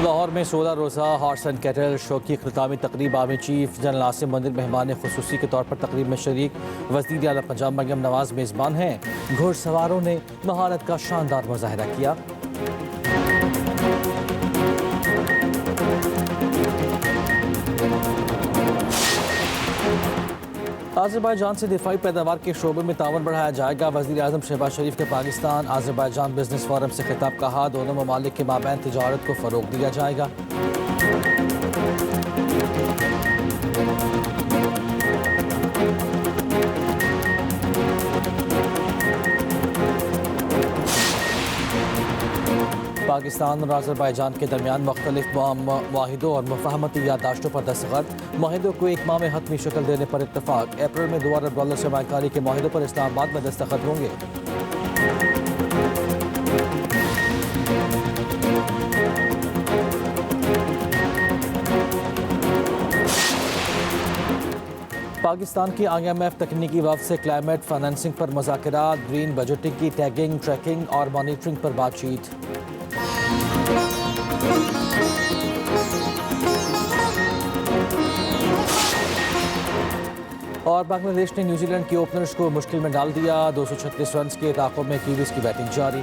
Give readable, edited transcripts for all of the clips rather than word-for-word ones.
لاہور میں 16 روزہ horse and Cattell شو کی اختتامی تقریب army chief general Asim Munir مہمان خصوصی کے طور پر تقریب میں شریک، وزیر اعلیٰ پنجاب مریم نواز میزبان ہیں۔ گھڑ سواروں نے مہارت کا شاندار مظاہرہ کیا۔ آذربائیجان سے دفاعی پیداوار کے شعبے میں تعاون بڑھایا جائے گا۔ وزیر اعظم شہباز شریف کے پاکستان آذربائیجان بزنس فورم سے خطاب، کہا دونوں ممالک کے مابین تجارت کو فروغ دیا جائے گا۔ پاکستان اور آذربائیجان کے درمیان مختلف معاہدوں اور مفاہمتی یادداشتوں پر دستخط، معاہدوں کو ایک ماہ میں حتمی شکل دینے پر اتفاق۔ اپریل میں $2 ارب سرمایہ کاری کے معاہدوں پر اسلام آباد میں دستخط ہوں گے۔ پاکستان کی IMF تکنیکی وفد سے کلائمیٹ فائنینسنگ پر مذاکرات، گرین بجٹنگ کی ٹیگنگ، ٹریکنگ اور مانیٹرنگ پر بات چیت۔ اور بنگلہ دیش نے نیوزی لینڈ کی اوپنرز کو مشکل میں ڈال دیا، 236 رنز کے تعاقب میں کیویز کی بیٹنگ جاری۔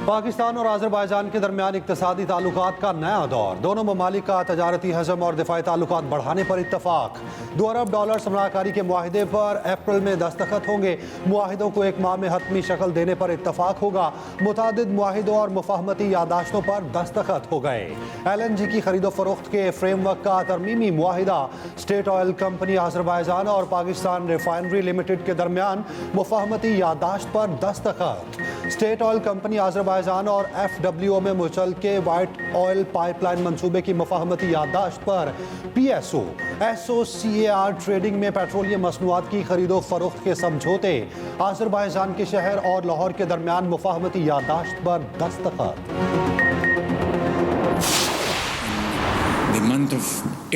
پاکستان اور آذربائیجان کے درمیان اقتصادی تعلقات کا نیا دور، دونوں ممالک کا تجارتی حجم اور دفاعی تعلقات بڑھانے پر اتفاق۔ $2 ارب سرمایہ کاری کے معاہدے پر اپریل میں دستخط ہوں گے۔ معاہدوں کو ایک ماہ میں حتمی شکل دینے پر اتفاق ہوگا۔ متعدد معاہدوں اور مفاہمتی یادداشتوں پر دستخط ہو گئے۔ LNG کی خرید و فروخت کے فریم ورک کا ترمیمی معاہدہ، اسٹیٹ آئل کمپنی آذربائیجان اور پاکستان ریفائنری لمیٹڈ کے درمیان مفاہمتی یادداشت پر دستخط۔ اسٹیٹ آئل کمپنی آذربائیجان اور FWO میں مشترکہ وائٹ آئل پائپ لائن منصوبے کی مفاہمتی یادداشت پر PSO SOCAR ٹریڈنگ میں پیٹرولیم مصنوعات کی خرید و فروخت کے سمجھوتے، آذربائیجان کے شہر اور لاہور کے درمیان مفاہمتی یادداشت پر دستخط۔ The month of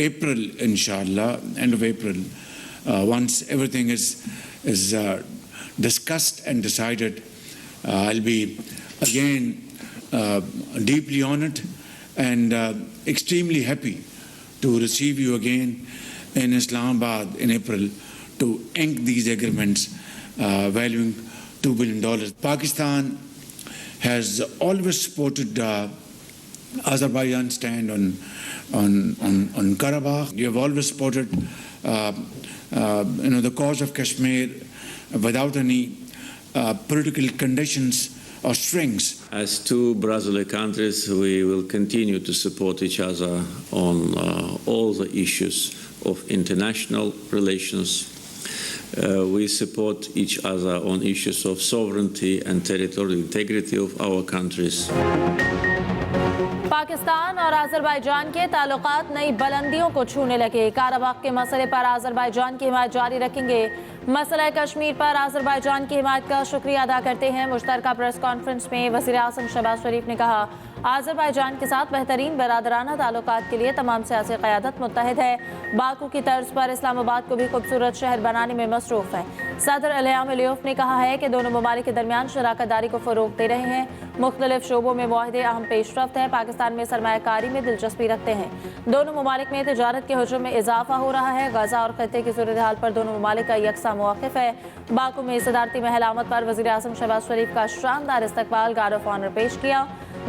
April, inshallah, end of April, once everything is discussed and decided, I'll be again deeply honored and extremely happy to receive you again in Islamabad in April to ink these agreements valuing $2 billion. Pakistan has always supported Azerbaijan's stand on Karabakh. You have always supported the cause of Kashmir without any political conditions or strings. As two brotherly countries, we will continue to support each other on all the issues of international relations. We support each other on issues of sovereignty and territorial integrity of our countries. Pakistan اور آذربائیجان کے تعلقات نئی بلندیوں کو چھونے لگے۔ Karabakh کے مسئلے پر آذربائیجان کی حمایت جاری رکھیں گے۔ مسئلہ کشمیر پر آذربائیجان کی حمایت کا شکریہ ادا کرتے ہیں۔ مشترکہ پریس کانفرنس میں وزیر اعظم شہباز شریف نے کہا آذربائیجان کے ساتھ بہترین برادرانہ تعلقات کے لیے تمام سیاسی قیادت متحد ہے۔ باکو کی طرز پر اسلام آباد کو بھی خوبصورت شہر بنانے میں مصروف ہے۔ صدر الہام علیوف نے کہا ہے کہ دونوں ممالک کے درمیان شراکت داری کو فروغ دے رہے ہیں۔ مختلف شعبوں میں معاہدے اہم پیش رفت ہے۔ پاکستان میں سرمایہ کاری میں دلچسپی رکھتے ہیں۔ دونوں ممالک میں تجارت کے حجم میں اضافہ ہو رہا ہے۔ غزہ اور خطے کی صورتحال پر دونوں ممالک کا یکساں موقف ہے۔ باکو میں صدارتی محل آمد پر وزیر اعظم شہباز شریف کا شاندار استقبال، گارڈ آف آنر پیش کیا۔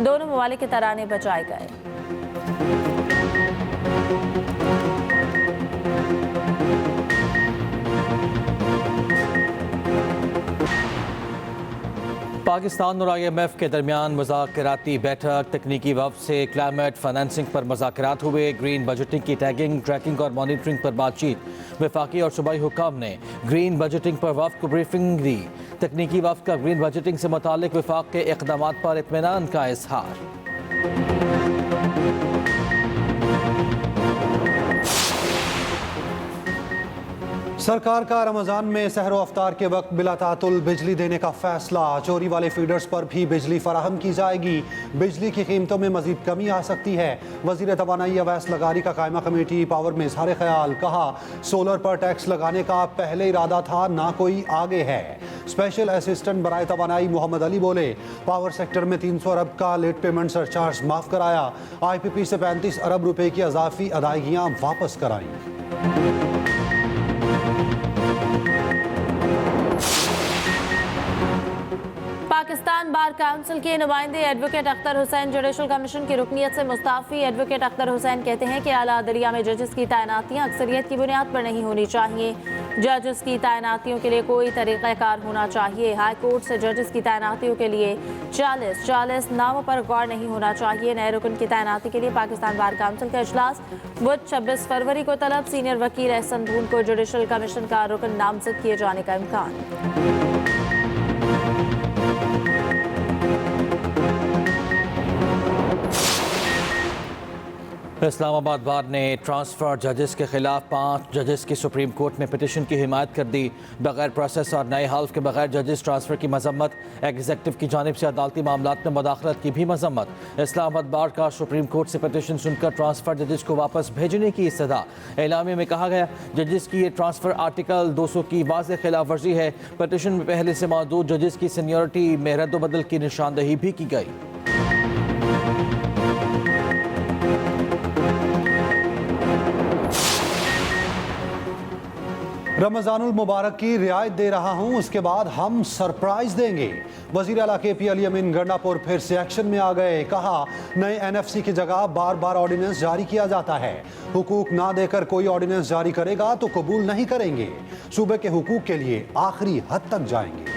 دونوں ممالک کے ترانے بجائے گئے۔ پاکستان اور IMF کے درمیان مذاکراتی بیٹھک، تکنیکی وفد سے کلائمیٹ فائنینسنگ پر مذاکرات ہوئے، گرین بجٹنگ کی ٹیگنگ، ٹریکنگ اور مانیٹرنگ پر بات چیت۔ وفاقی اور صوبائی حکام نے گرین بجٹنگ پر وفد کو بریفنگ دی۔ تکنیکی وفد کا گرین بجٹنگ سے متعلق وفاق کے اقدامات پر اطمینان کا اظہار۔ सरकार का रमजान में सहर व अफ्तार के वक्त बिला तातुल बिजली देने का फैसला। चोरी वाले फीडर्स पर भी बिजली फराहम की जाएगी। बिजली की कीमतों में मजीद कमी आ सकती है। वजीर तवानाई अवैस लगारी का कायमा कमेटी पावर में इजहार ख्याल। कहा सोलर पर टैक्स लगाने का पहले इरादा था, ना कोई आगे है। स्पेशल असिस्टेंट बराए तवानाई मोहम्मद अली बोले पावर सेक्टर में 300 अरब का लेट पेमेंट सरचार्ज माफ कराया। IPP से 35 अरब रुपए की अजाफी अदायगियां वापस कराई। पाकिस्तान बार काउंसिल के नुमाइंदे advocate Akhtar Hussain judicial commission की रुकनियत से मुस्ताफी। एडवोकेट अख्तर हुसैन कहते हैं कि आला अदलिया में जजेस की तैनातियां अक्सरियत की बुनियाद पर नहीं होनी चाहिए। जजेस की तैनातियों के लिए कोई तरीक़ाकार होना चाहिए। हाई कोर्ट से जजेस की तैनातियों के लिए 40 नामों पर गौर नहीं होना चाहिए। नए रुकन की तैनाती के लिए पाकिस्तान बार काउंसिल का इजलास बुध 26 फरवरी को तलब। सीनियर वकील एहसन धून को जुडिशल कमीशन का रुकन नामजद किए जाने का इम्कान। इस्लामाबाद बार ने ट्रांसफर जजेस के खिलाफ 5 जजेस की सुप्रीम कोर्ट में पिटीशन की हिमायत कर दी। बगैर प्रोसेस और नए हल्फ के बगैर जजेस ट्रांसफर की मजम्मत। एग्जीक्यूटिव की जानिब से अदालती मामलात में मुदाखलत की भी मजम्मत। इस्लामाबाद बार का सुप्रीम कोर्ट से पिटीशन सुनकर ट्रांसफर जजेस को वापस भेजने की इस्तदा। एलामे में कहा गया जजेस की ये ट्रांसफर आर्टिकल 200 की वाज़ेह खिलाफ वर्जी है। पिटीशन में पहले से मौजूद जजेस की सीनियरिटी में रद्द-ओ-बदल की निशानदही भी की गई। रमजानुल मुबारक की रियायत दे रहा हूं, उसके बाद हम सरप्राइज देंगे। वजीर आला KP अली अमीन गंडापुर फिर से एक्शन में आ गए। कहा नए NFC की जगह बार बार ऑर्डिनेंस जारी किया जाता है। हुकूक ना देकर कोई ऑर्डिनेंस जारी करेगा तो कबूल नहीं करेंगे। सूबे के हुकूक के लिए आखिरी हद तक जाएंगे।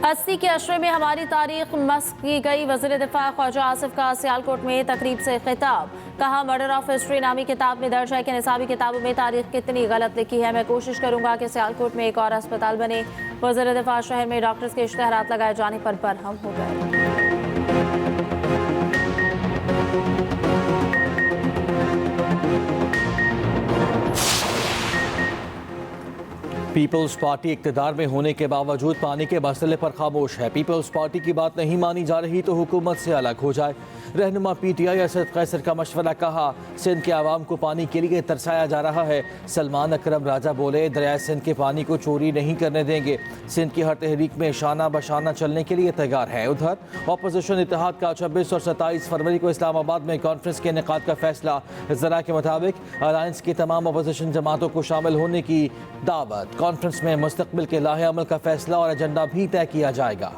80 के अशरे में हमारी तारीख मस्क की गई। वज़ीर दिफा ख्वाजा आसिफ का सियालकोट में तकरीब से खिताब। कहा मर्डर ऑफ हिस्ट्री नामी किताब में दर्ज है कि निसाबी किताबों में तारीख कितनी गलत लिखी है। मैं कोशिश करूंगा कि सियालकोट में एक और अस्पताल बने। वज़ीर दिफा शहर में डॉक्टर्स के इश्तिहारात लगाए जाने पर बरहम हो गए। पीपल्स पार्टी इक़्तिदार में होने के बावजूद पानी के मसले पर खामोश है। पीपल्स पार्टी की बात नहीं मानी जा रही तो हुकूमत से अलग हो जाए। रहनुमा PTI असद कैसर का मशवरा। कहा सिंध के आवाम को पानी के लिए तरसाया जा रहा है। सलमान अकरम राजा बोले दरिया सिंध के पानी को चोरी नहीं करने देंगे। सिंध की हर तहरीक में शाना बशाना चलने के लिए तैयार है। उधर अपोजिशन इत्तेहाद का 26 और 27 फरवरी को इस्लामाबाद में कॉन्फ्रेंस के इनेकाद का फैसला। ज़रा के मुताबिक अलायंस की तमाम अपोजिशन जमातों को शामिल होने की दावत। कॉन्फ्रेंस में मुस्तकबिल के लाहे अमल का फैसला और एजेंडा भी तय किया जाएगा।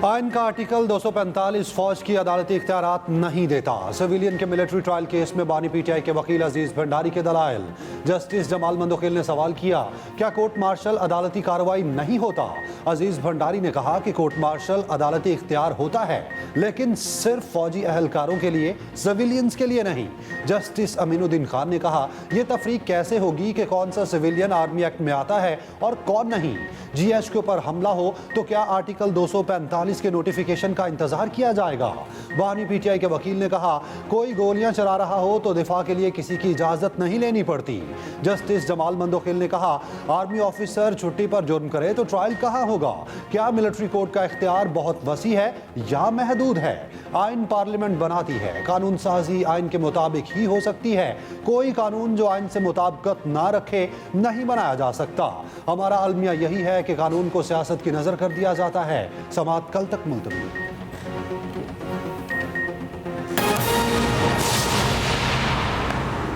आइन का आर्टिकल 245 फौज की अदालती इख्तियारात नहीं देता। सिविलियन के मिलिट्री ट्रायल केस में बानी PTI के वकील अजीज भंडारी के दलाइल। जस्टिस जमाल मंदोखिल ने सवाल किया क्या कोर्ट मार्शल अदालती कार्रवाई नहीं होता। अजीज भंडारी ने कहा कि कोर्ट मार्शल अदालती इख्तियार होता है लेकिन सिर्फ फौजी अहलकारों के लिए, सिविलियंस के लिए नहीं। जस्टिस अमीनुद्दीन खान ने कहा यह तफरीक कैसे होगी कि कौन सा सिविलियन आर्मी एक्ट में आता है और कौन नहीं। GHQ पर हमला हो तो क्या आर्टिकल 245 के नोटिफिकेशन का इंतजार किया जाएगा। बानी PTI के वकील ने कहा कोई गोलियां चला रहा हो तो दिफा के लिए किसी की इजाजत नहीं लेनी पड़ती। जस्टिस जमाल मंदोखिल ने कहा आर्मी ऑफिसर छुट्टी पर जुर्म करे तो ट्रायल कहां होगा। क्या मिलिट्री कोर्ट का इख्तियार बहुत वसी है या महदूद है। आइन पार्लियामेंट बनाती है, कानून साजी आइन के मुताबिक ही हो सकती है। कोई कानून जो आइन से मुताबिकत ना रखे नहीं बनाया जा सकता। हमारा अलमिया यही है कि कानून को सियासत की नजर कर दिया जाता है। समाअत कल तक मुलतवी।